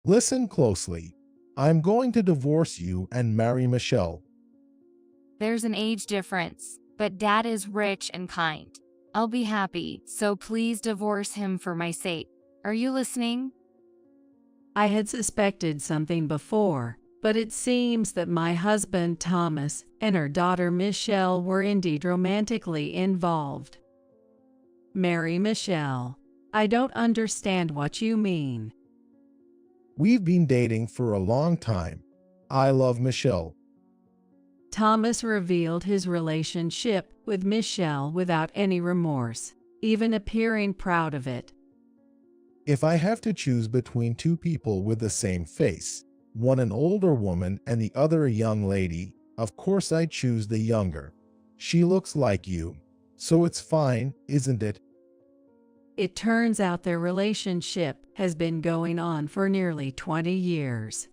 Listen closely. I'm going to divorce you and marry Michelle. There's an age difference, but Dad is rich and kind. I'll be happy, so please divorce him for my sake. Are you listening? I had suspected something before, but it seems that my husband Thomas and her daughter Michelle were indeed romantically involved. Marry Michelle. I don't understand what you mean. We've been dating for a long time. I love Michelle. Thomas revealed his relationship with Michelle without any remorse, even appearing proud of it. If I have to choose between two people with the same face, one an older woman and the other a young lady, of course I choose the younger. She looks like you, so it's fine, isn't it? It turns out their relationship has been going on for nearly 20 years.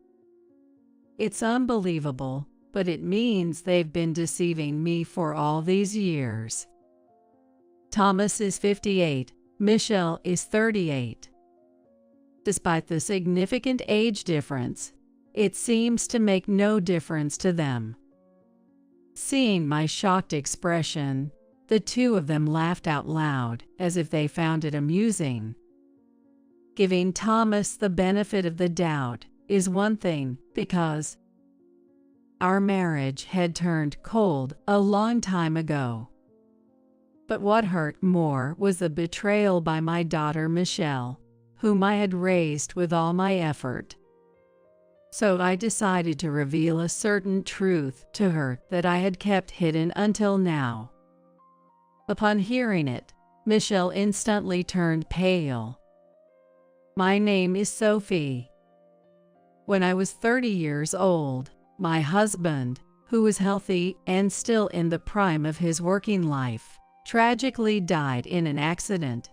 It's unbelievable, but it means they've been deceiving me for all these years. Thomas is 58, Michelle is 38. Despite the significant age difference, it seems to make no difference to them. Seeing my shocked expression, the two of them laughed out loud, as if they found it amusing. Giving Thomas the benefit of the doubt is one thing, because our marriage had turned cold a long time ago. But what hurt more was the betrayal by my daughter Michelle, whom I had raised with all my effort. So I decided to reveal a certain truth to her that I had kept hidden until now. Upon hearing it, Michelle instantly turned pale. My name is Sophie. When I was 30 years old, my husband, who was healthy and still in the prime of his working life, tragically died in an accident.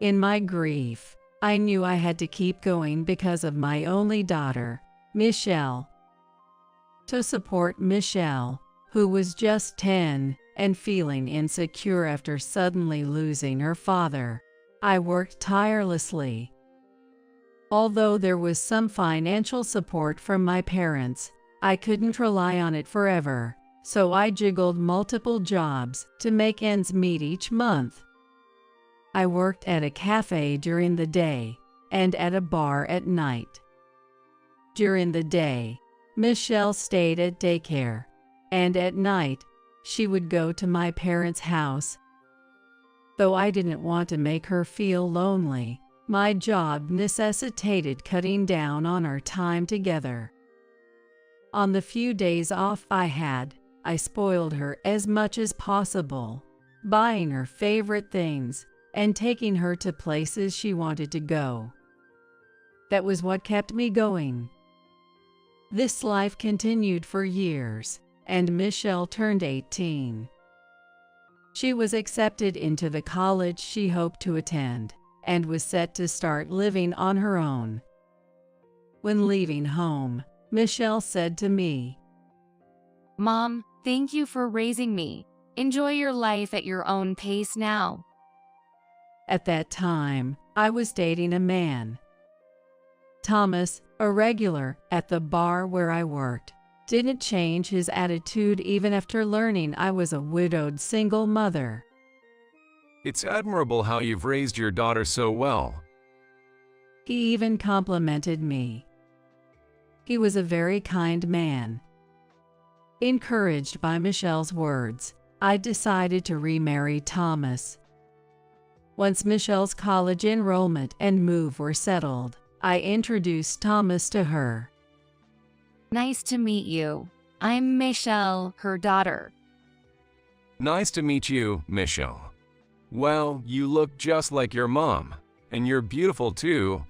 In my grief, I knew I had to keep going because of my only daughter, Michelle. To support Michelle, who was just 10 and feeling insecure after suddenly losing her father, I worked tirelessly. Although there was some financial support from my parents, I couldn't rely on it forever, so I juggled multiple jobs to make ends meet each month. I worked at a cafe during the day and at a bar at night. During the day, Michelle stayed at daycare, and at night, she would go to my parents' house. Though I didn't want to make her feel lonely, my job necessitated cutting down on our time together. On the few days off I had, I spoiled her as much as possible, buying her favorite things and taking her to places she wanted to go. That was what kept me going. This life continued for years, and Michelle turned 18. She was accepted into the college she hoped to attend and was set to start living on her own. When leaving home, Michelle said to me, Mom, thank you for raising me. Enjoy your life at your own pace now. At that time, I was dating a man. Thomas, a regular at the bar where I worked, didn't change his attitude even after learning I was a widowed single mother. It's admirable how you've raised your daughter so well. He even complimented me. He was a very kind man. Encouraged by Michelle's words, I decided to remarry Thomas. Once Michelle's college enrollment and move were settled, I introduced Thomas to her. Nice to meet you. I'm Michelle, her daughter. Nice to meet you, Michelle. Well, you look just like your mom, and you're beautiful too.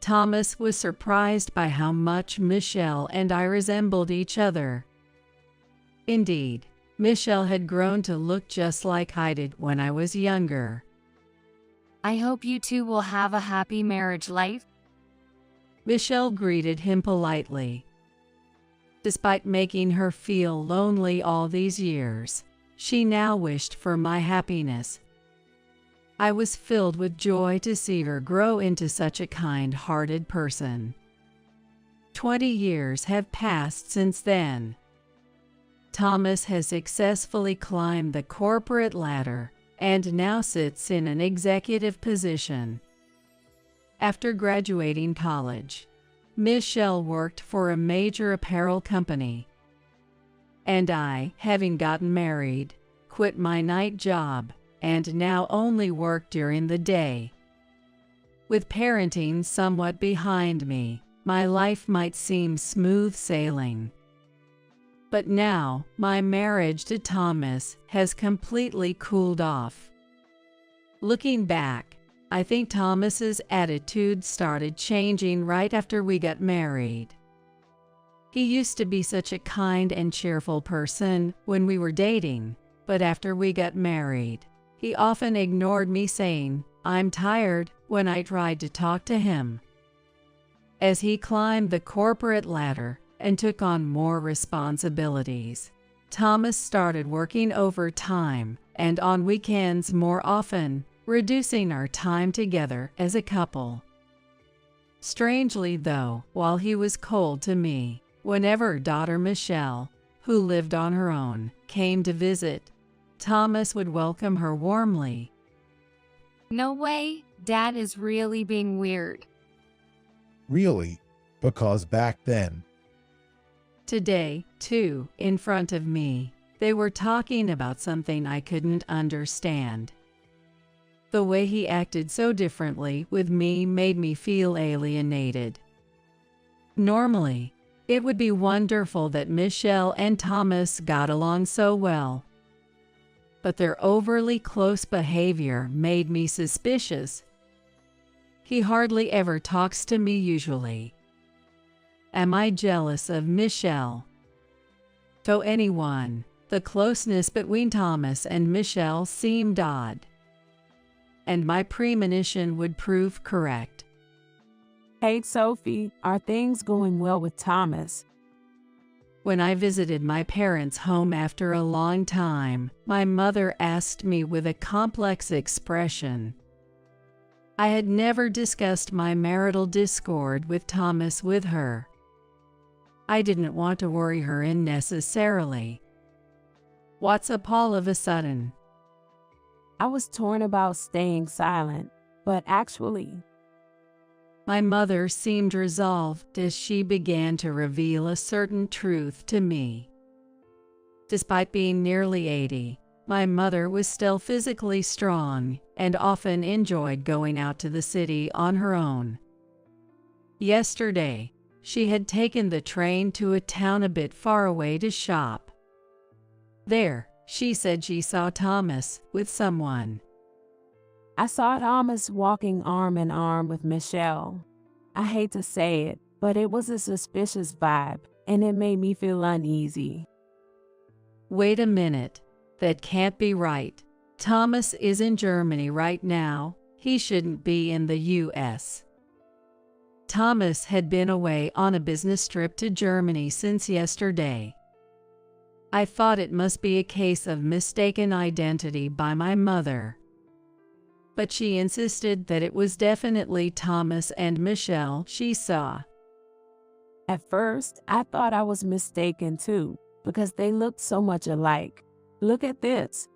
Thomas was surprised by how much Michelle and I resembled each other. Indeed, Michelle had grown to look just like I did when I was younger. I hope you two will have a happy marriage life. Michelle greeted him politely. Despite making her feel lonely all these years, she now wished for my happiness. I was filled with joy to see her grow into such a kind-hearted person. 20 years have passed since then. Thomas has successfully climbed the corporate ladder and now sits in an executive position. After graduating college, Michelle worked for a major apparel company. And I, having gotten married, quit my night job and now only work during the day. With parenting somewhat behind me, my life might seem smooth sailing. But now, my marriage to Thomas has completely cooled off. Looking back, I think Thomas's attitude started changing right after we got married. He used to be such a kind and cheerful person when we were dating, but after we got married, he often ignored me saying, "I'm tired," when I tried to talk to him. As he climbed the corporate ladder and took on more responsibilities, Thomas started working overtime and on weekends more often, reducing our time together as a couple. Strangely though, while he was cold to me, whenever daughter Michelle, who lived on her own, came to visit, Thomas would welcome her warmly. No way, Dad is really being weird. Really? Because back then, Today, too, in front of me, they were talking about something I couldn't understand. The way he acted so differently with me made me feel alienated. Normally, it would be wonderful that Michelle and Thomas got along so well. But their overly close behavior made me suspicious. He hardly ever talks to me usually. Am I jealous of Michelle? To anyone, the closeness between Thomas and Michelle seemed odd. And my premonition would prove correct. Hey Sophie, are things going well with Thomas? When I visited my parents' home after a long time, my mother asked me with a complex expression. I had never discussed my marital discord with Thomas with her. I didn't want to worry her unnecessarily. What's up all of a sudden? I was torn about staying silent, but actually, My mother seemed resolved as she began to reveal a certain truth to me. Despite being nearly 80, my mother was still physically strong and often enjoyed going out to the city on her own. Yesterday, she had taken the train to a town a bit far away to shop. There, she said she saw Thomas with someone. I saw Thomas walking arm in arm with Michelle. I hate to say it, but it was a suspicious vibe, and it made me feel uneasy. Wait a minute, that can't be right. Thomas is in Germany right now. He shouldn't be in the US. Thomas had been away on a business trip to Germany since yesterday. I thought it must be a case of mistaken identity by my mother. But she insisted that it was definitely Thomas and Michelle she saw. At first, I thought I was mistaken too, because they looked so much alike. Look at this.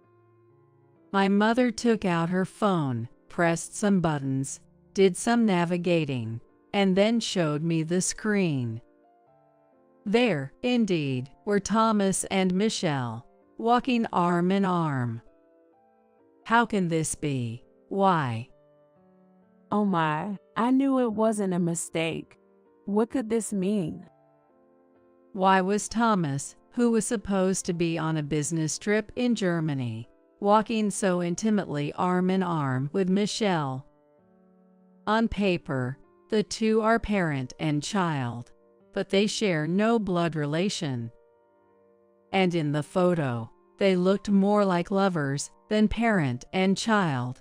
My mother took out her phone, pressed some buttons, did some navigating, and then showed me the screen. There, indeed, were Thomas and Michelle, walking arm in arm. How can this be? Why? Oh my, I knew it wasn't a mistake. What could this mean? Why was Thomas, who was supposed to be on a business trip in Germany, walking so intimately arm in arm with Michelle? On paper, the two are parent and child, but they share no blood relation. And in the photo, they looked more like lovers than parent and child.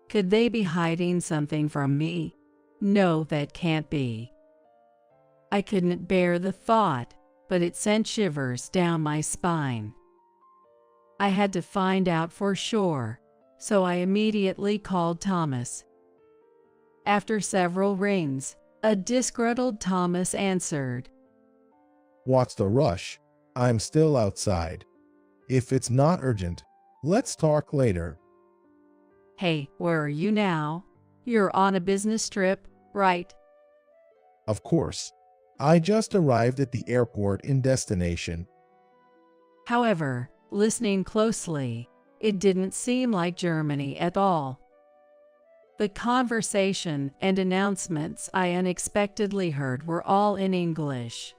Could they be hiding something from me? No, that can't be. I couldn't bear the thought, but it sent shivers down my spine. I had to find out for sure, so I immediately called Thomas. After several rings, a disgruntled Thomas answered. What's the rush? I'm still outside. If it's not urgent, let's talk later. Hey, where are you now? You're on a business trip, right? Of course. I just arrived at the airport in destination. However, listening closely, it didn't seem like Germany at all. The conversation and announcements I unexpectedly heard were all in English.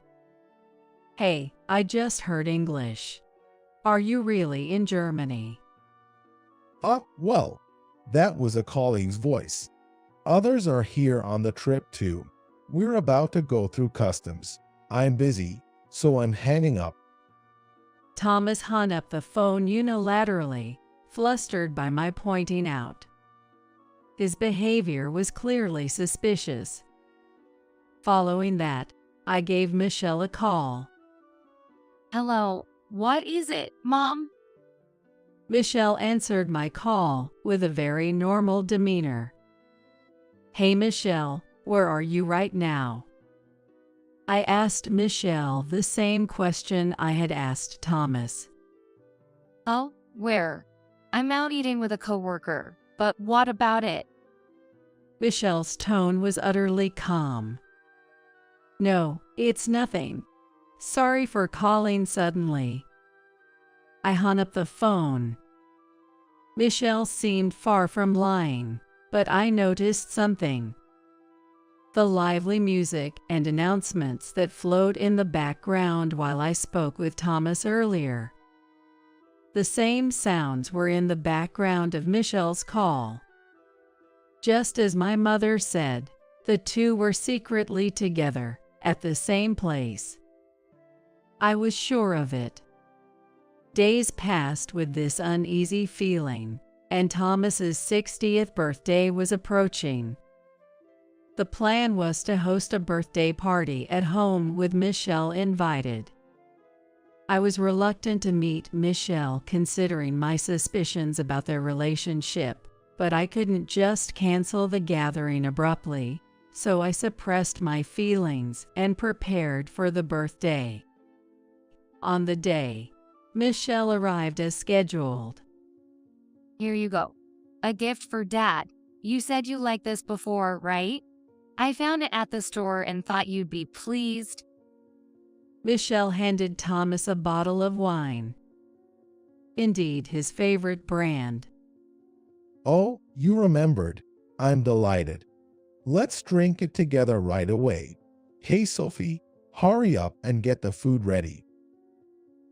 Hey, I just heard English. Are you really in Germany? Well, that was a colleague's voice. Others are here on the trip too. We're about to go through customs. I'm busy, so I'm hanging up. Thomas hung up the phone unilaterally, flustered by my pointing out. His behavior was clearly suspicious. Following that, I gave Michelle a call. Hello, what is it, Mom? Michelle answered my call with a very normal demeanor. Hey Michelle, where are you right now? I asked Michelle the same question I had asked Thomas. Oh, where? I'm out eating with a coworker, but what about it? Michelle's tone was utterly calm. No, it's nothing. Sorry for calling suddenly. I hung up the phone. Michelle seemed far from lying, but I noticed something. The lively music and announcements that flowed in the background while I spoke with Thomas earlier. The same sounds were in the background of Michelle's call. Just as my mother said, the two were secretly together at the same place. I was sure of it. Days passed with this uneasy feeling, and Thomas's 60th birthday was approaching. The plan was to host a birthday party at home with Michelle invited. I was reluctant to meet Michelle considering my suspicions about their relationship, but I couldn't just cancel the gathering abruptly, so I suppressed my feelings and prepared for the birthday. On the day, Michelle arrived as scheduled. Here you go. A gift for Dad. You said you liked this before, right? I found it at the store and thought you'd be pleased. Michelle handed Thomas a bottle of wine. Indeed, his favorite brand. Oh, you remembered. I'm delighted. Let's drink it together right away. Hey Sophie, hurry up and get the food ready.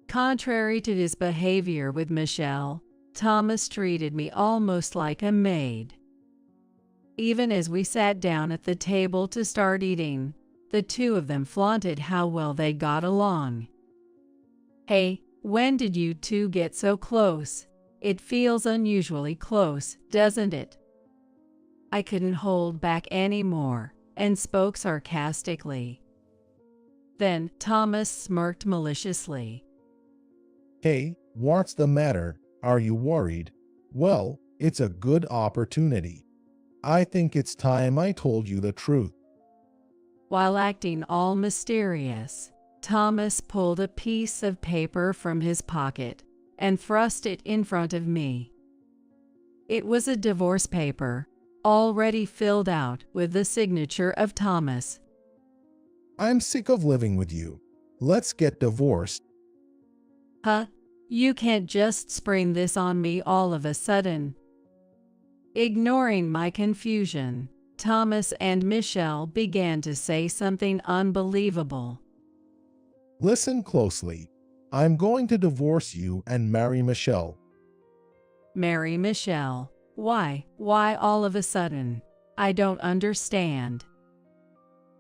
Contrary to his behavior with Michelle, Thomas treated me almost like a maid. Even as we sat down at the table to start eating, the two of them flaunted how well they got along. Hey, when did you two get so close? It feels unusually close, doesn't it? I couldn't hold back anymore and spoke sarcastically. Then Thomas smirked maliciously. Hey, what's the matter? Are you worried? Well, it's a good opportunity. I think it's time I told you the truth. While acting all mysterious, Thomas pulled a piece of paper from his pocket and thrust it in front of me. It was a divorce paper, already filled out with the signature of Thomas. I'm sick of living with you. Let's get divorced. Huh? You can't just spring this on me all of a sudden. Ignoring my confusion, Thomas and Michelle began to say something unbelievable. Listen closely. I'm going to divorce you and marry Michelle. Marry Michelle? Why? Why all of a sudden? I don't understand.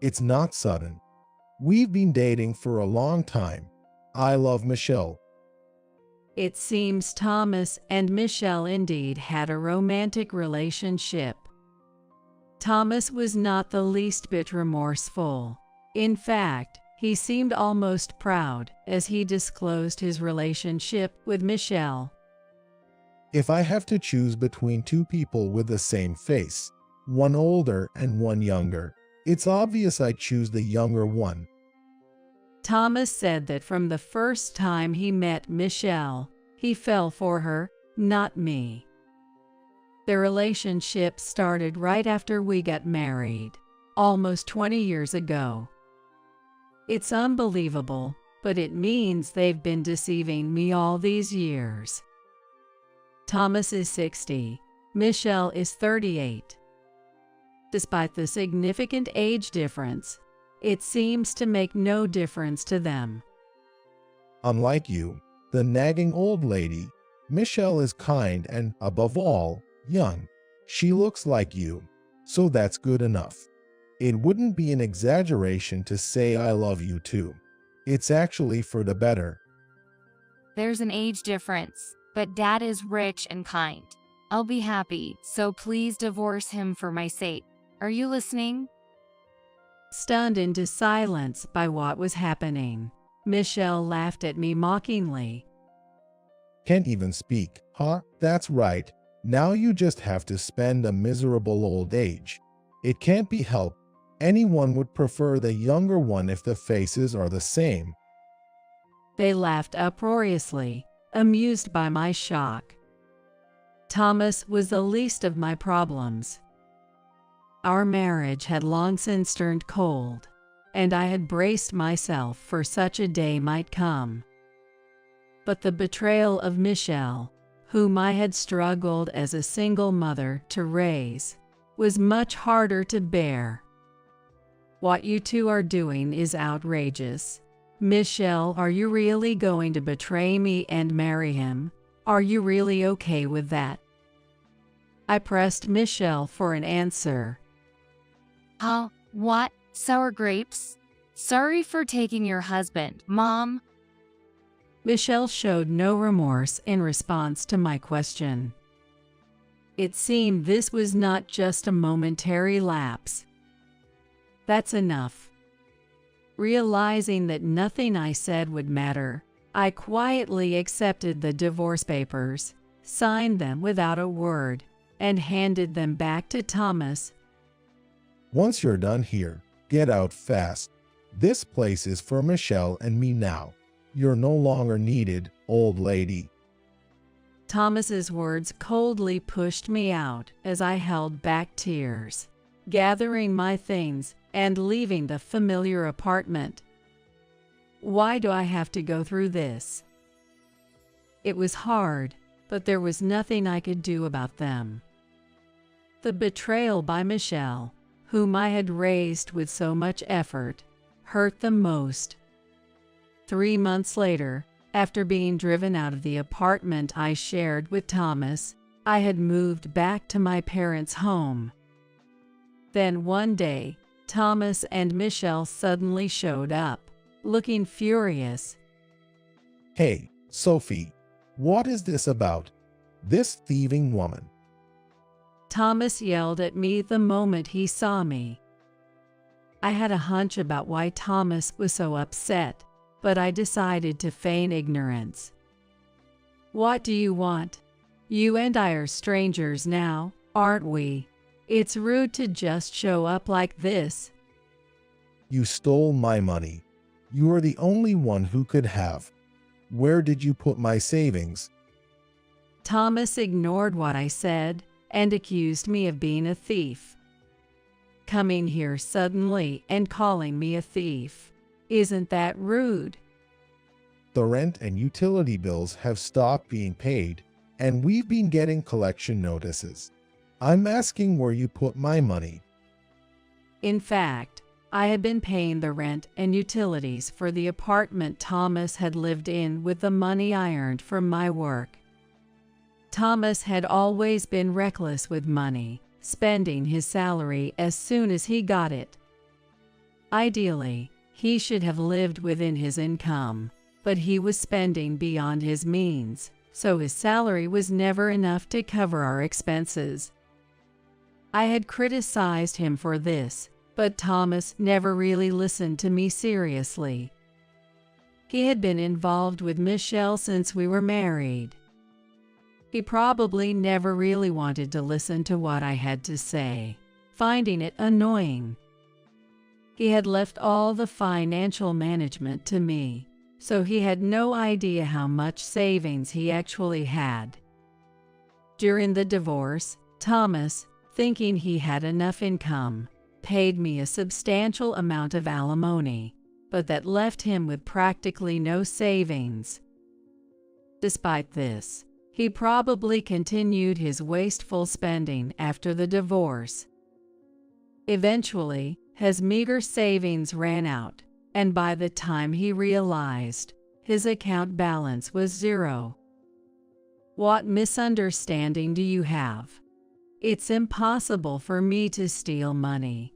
It's not sudden. We've been dating for a long time. I love Michelle. It seems Thomas and Michelle indeed had a romantic relationship. Thomas was not the least bit remorseful. In fact, he seemed almost proud as he disclosed his relationship with Michelle. If I have to choose between two people with the same face, one older and one younger, it's obvious I choose the younger one. Thomas said that from the first time he met Michelle, he fell for her, not me. The relationship started right after we got married, almost 20 years ago. It's unbelievable, but it means they've been deceiving me all these years. Thomas is 60, Michelle is 38. Despite the significant age difference, it seems to make no difference to them. Unlike you, the nagging old lady, Michelle is kind and, above all, young. She looks like you, so that's good enough. It wouldn't be an exaggeration to say I love you too. It's actually for the better. There's an age difference, but Dad is rich and kind. I'll be happy, so please divorce him for my sake. Are you listening? Stunned into silence by what was happening, Michelle laughed at me mockingly. Can't even speak, huh? That's right. Now you just have to spend a miserable old age. It can't be helped. Anyone would prefer the younger one if the faces are the same. They laughed uproariously, amused by my shock. Thomas was the least of my problems. Our marriage had long since turned cold, and I had braced myself for such a day might come. But the betrayal of Michelle, whom I had struggled as a single mother to raise, was much harder to bear. What you two are doing is outrageous. Michelle, are you really going to betray me and marry him? Are you really okay with that? I pressed Michelle for an answer. What? Sour grapes? Sorry for taking your husband, Mom. Michelle showed no remorse in response to my question. It seemed this was not just a momentary lapse. That's enough. Realizing that nothing I said would matter, I quietly accepted the divorce papers, signed them without a word, and handed them back to Thomas. Once you're done here, get out fast. This place is for Michelle and me now. You're no longer needed, old lady. Thomas's words coldly pushed me out as I held back tears, gathering my things and leaving the familiar apartment. Why do I have to go through this? It was hard, but there was nothing I could do about them. The betrayal by Michelle, whom I had raised with so much effort, hurt the most. 3 months later, after being driven out of the apartment I shared with Thomas, I had moved back to my parents' home. Then one day, Thomas and Michelle suddenly showed up, looking furious. Hey, Sophie, what is this about? This thieving woman. Thomas yelled at me the moment he saw me. I had a hunch about why Thomas was so upset, but I decided to feign ignorance. What do you want? You and I are strangers now, aren't we? It's rude to just show up like this. You stole my money. You are the only one who could have. Where did you put my savings? Thomas ignored what I said and accused me of being a thief. Coming here suddenly and calling me a thief. Isn't that rude? The rent and utility bills have stopped being paid, and we've been getting collection notices. I'm asking where you put my money. In fact, I had been paying the rent and utilities for the apartment Thomas had lived in with the money I earned from my work. Thomas had always been reckless with money, spending his salary as soon as he got it. Ideally, he should have lived within his income, but he was spending beyond his means, so his salary was never enough to cover our expenses. I had criticized him for this, but Thomas never really listened to me seriously. He had been involved with Michelle since we were married. He probably never really wanted to listen to what I had to say, finding it annoying. He had left all the financial management to me, so he had no idea how much savings he actually had. During the divorce, Thomas, thinking he had enough income, paid me a substantial amount of alimony, but that left him with practically no savings. Despite this, he probably continued his wasteful spending after the divorce. Eventually, his meager savings ran out, and by the time he realized, his account balance was zero. What misunderstanding do you have? It's impossible for me to steal money.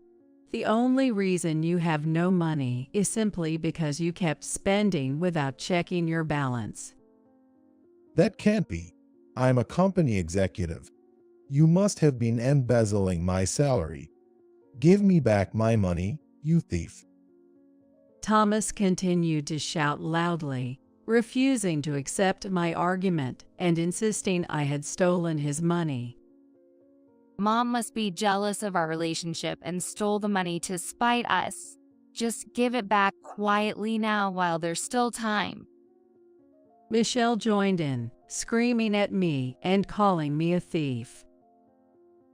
The only reason you have no money is simply because you kept spending without checking your balance. That can't be. I'm a company executive. You must have been embezzling my salary. Give me back my money, you thief. Thomas continued to shout loudly, refusing to accept my argument and insisting I had stolen his money. Mom must be jealous of our relationship and stole the money to spite us. Just give it back quietly now while there's still time. Michelle joined in, screaming at me and calling me a thief.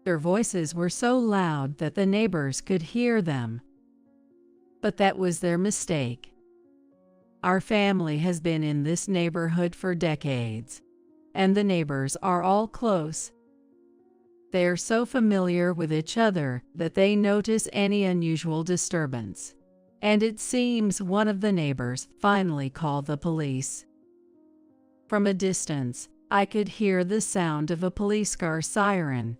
Their voices were so loud that the neighbors could hear them. But that was their mistake. Our family has been in this neighborhood for decades, and the neighbors are all close. They are so familiar with each other that they notice any unusual disturbance, and it seems one of the neighbors finally called the police. From a distance, I could hear the sound of a police car siren.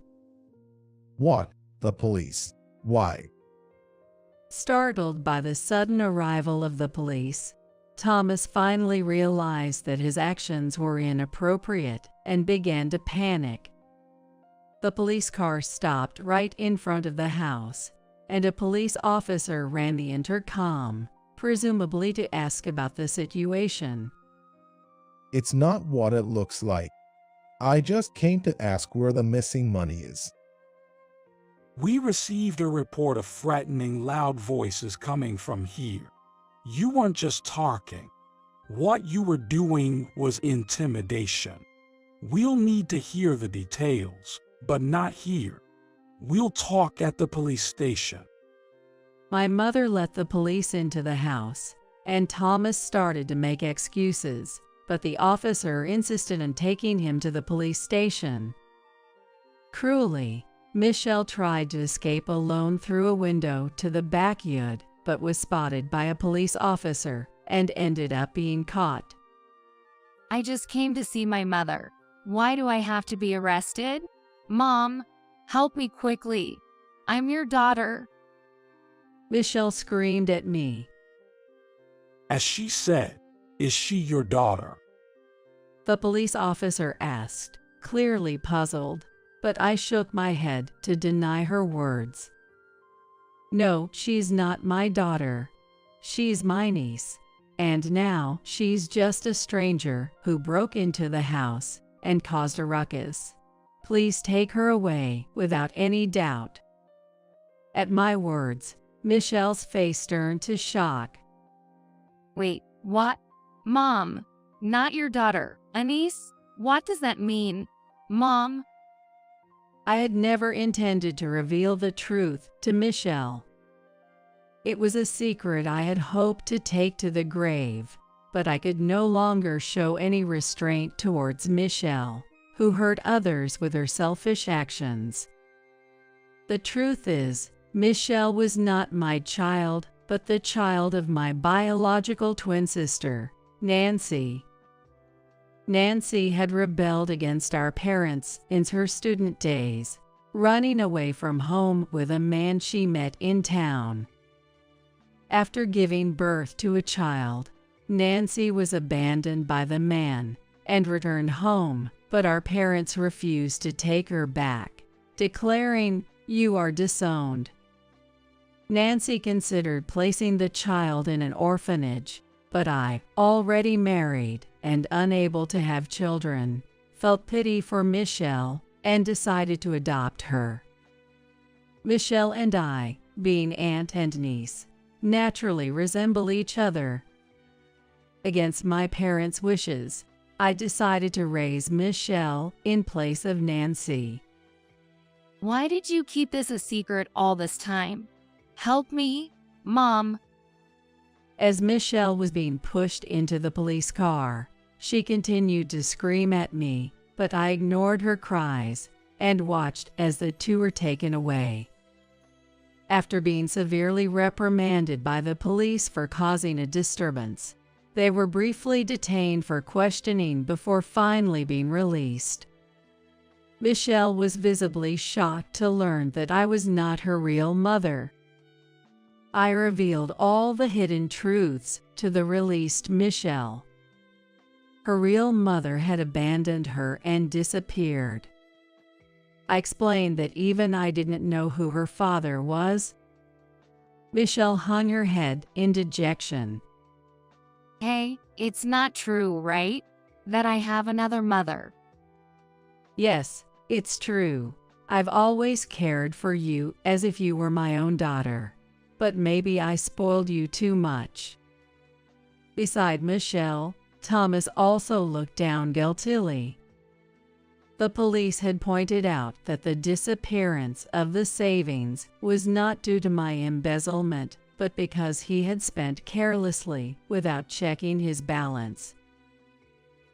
What? The police? Why? Startled by the sudden arrival of the police, Thomas finally realized that his actions were inappropriate and began to panic. The police car stopped right in front of the house, and a police officer ran the intercom, presumably to ask about the situation. It's not what it looks like. I just came to ask where the missing money is. We received a report of threatening loud voices coming from here. You weren't just talking. What you were doing was intimidation. We'll need to hear the details, but not here. We'll talk at the police station. My mother let the police into the house, and Thomas started to make excuses, but the officer insisted on taking him to the police station. Cruelly, Michelle tried to escape alone through a window to the backyard, but was spotted by a police officer and ended up being caught. I just came to see my mother. Why do I have to be arrested? Mom, help me quickly. I'm your daughter. Michelle screamed at me. As she said, is she your daughter? The police officer asked, clearly puzzled, but I shook my head to deny her words. No, she's not my daughter. She's my niece, and now she's just a stranger who broke into the house and caused a ruckus. Please take her away without any doubt. At my words, Michelle's face turned to shock. Wait, what? Mom, not your daughter. A niece? What does that mean? Mom? I had never intended to reveal the truth to Michelle. It was a secret I had hoped to take to the grave, but I could no longer show any restraint towards Michelle, who hurt others with her selfish actions. The truth is, Michelle was not my child, but the child of my biological twin sister, Nancy. Nancy had rebelled against our parents in her student days, running away from home with a man she met in town. After giving birth to a child, Nancy was abandoned by the man and returned home, but our parents refused to take her back, declaring, "You are disowned." Nancy considered placing the child in an orphanage, but I, already married and unable to have children, felt pity for Michelle and decided to adopt her. Michelle and I, being aunt and niece, naturally resemble each other. Against my parents' wishes, I decided to raise Michelle in place of Nancy. Why did you keep this a secret all this time? Help me, Mom. As Michelle was being pushed into the police car, she continued to scream at me, but I ignored her cries and watched as the two were taken away. After being severely reprimanded by the police for causing a disturbance, they were briefly detained for questioning before finally being released. Michelle was visibly shocked to learn that I was not her real mother. I revealed all the hidden truths to the released Michelle. Her real mother had abandoned her and disappeared. I explained that even I didn't know who her father was. Michelle hung her head in dejection. Hey, it's not true, right? That I have another mother. Yes, it's true. I've always cared for you as if you were my own daughter. But maybe I spoiled you too much. Beside Michelle, Thomas also looked down guiltily. The police had pointed out that the disappearance of the savings was not due to my embezzlement, but because he had spent carelessly without checking his balance.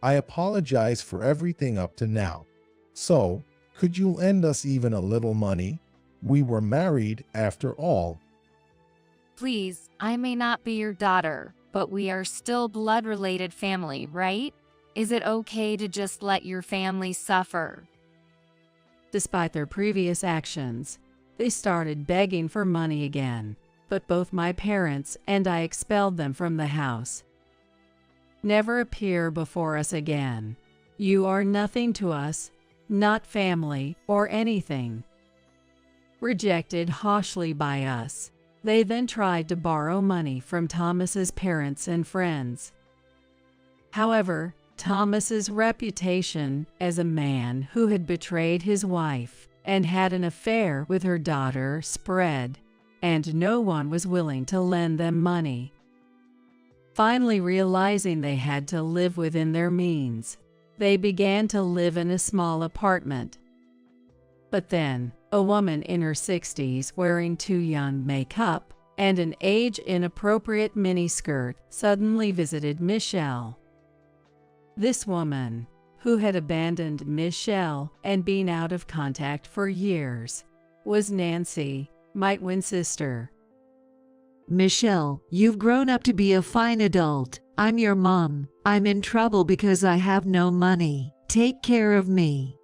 I apologize for everything up to now. So, could you lend us even a little money? We were married after all. Please, I may not be your daughter, but we are still blood-related family, right? Is it okay to just let your family suffer? Despite their previous actions, they started begging for money again, but both my parents and I expelled them from the house. Never appear before us again. You are nothing to us, not family or anything. Rejected harshly by us, they then tried to borrow money from Thomas's parents and friends. However, Thomas's reputation as a man who had betrayed his wife and had an affair with her daughter spread, and no one was willing to lend them money. Finally realizing they had to live within their means, they began to live in a small apartment. But then, a woman in her 60s wearing too young makeup and an age-inappropriate miniskirt suddenly visited Michelle. This woman, who had abandoned Michelle and been out of contact for years, was Nancy, my twin sister. Michelle, you've grown up to be a fine adult. I'm your mom. I'm in trouble because I have no money. Take care of me.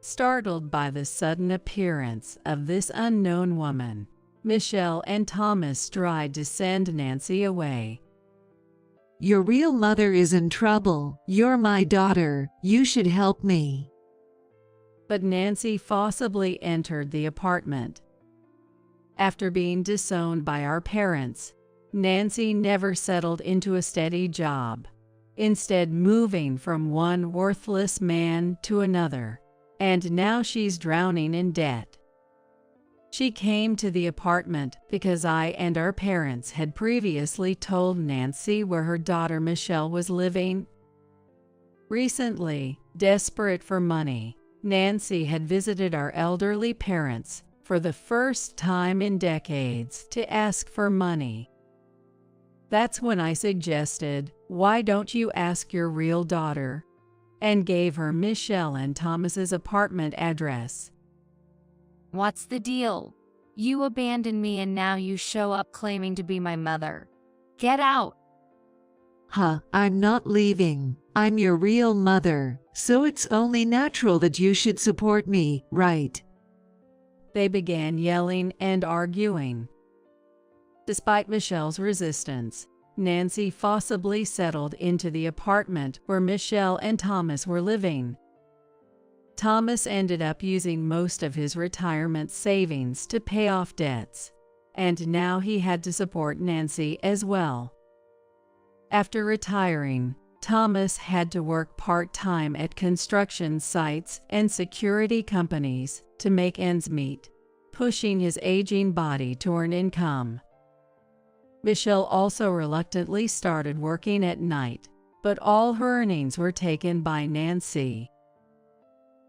Startled by the sudden appearance of this unknown woman, Michelle and Thomas tried to send Nancy away. Your real mother is in trouble. You're my daughter. You should help me. But Nancy forcibly entered the apartment. After being disowned by our parents, Nancy never settled into a steady job, instead moving from one worthless man to another, and now she's drowning in debt. She came to the apartment because I and our parents had previously told Nancy where her daughter Michelle was living. Recently, desperate for money, Nancy had visited our elderly parents for the first time in decades to ask for money. That's when I suggested, why don't you ask your real daughter? And gave her Michelle and Thomas's apartment address. What's the deal? You abandoned me and now you show up claiming to be my mother. Get out! I'm not leaving. I'm your real mother, so it's only natural that you should support me, right? They began yelling and arguing. Despite Michelle's resistance, Nancy forcibly settled into the apartment where Michelle and Thomas were living. Thomas ended up using most of his retirement savings to pay off debts, and now he had to support Nancy as well. After retiring, Thomas had to work part-time at construction sites and security companies to make ends meet, pushing his aging body to earn income. Michelle also reluctantly started working at night, but all her earnings were taken by Nancy.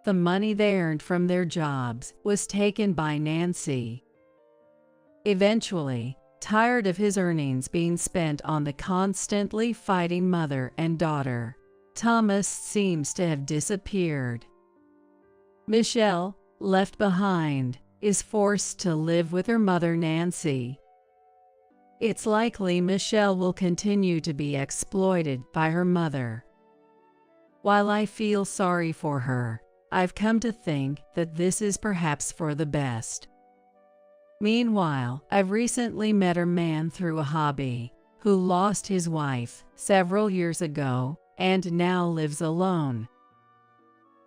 The money they earned from their jobs was taken by Nancy. Eventually, tired of his earnings being spent on the constantly fighting mother and daughter, Thomas seems to have disappeared. Michelle, left behind, is forced to live with her mother Nancy. It's likely Michelle will continue to be exploited by her mother. While I feel sorry for her, I've come to think that this is perhaps for the best. Meanwhile, I've recently met a man through a hobby who lost his wife several years ago and now lives alone.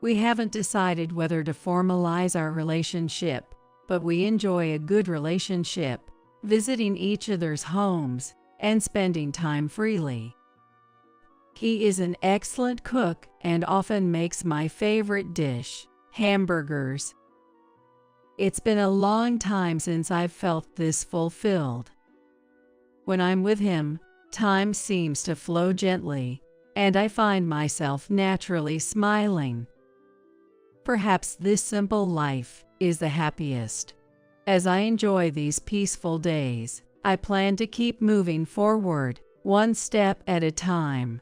We haven't decided whether to formalize our relationship, but we enjoy a good relationship, visiting each other's homes and spending time freely. He is an excellent cook and often makes my favorite dish, hamburgers. It's been a long time since I've felt this fulfilled. When I'm with him, time seems to flow gently, and I find myself naturally smiling. Perhaps this simple life is the happiest. As I enjoy these peaceful days, I plan to keep moving forward, one step at a time.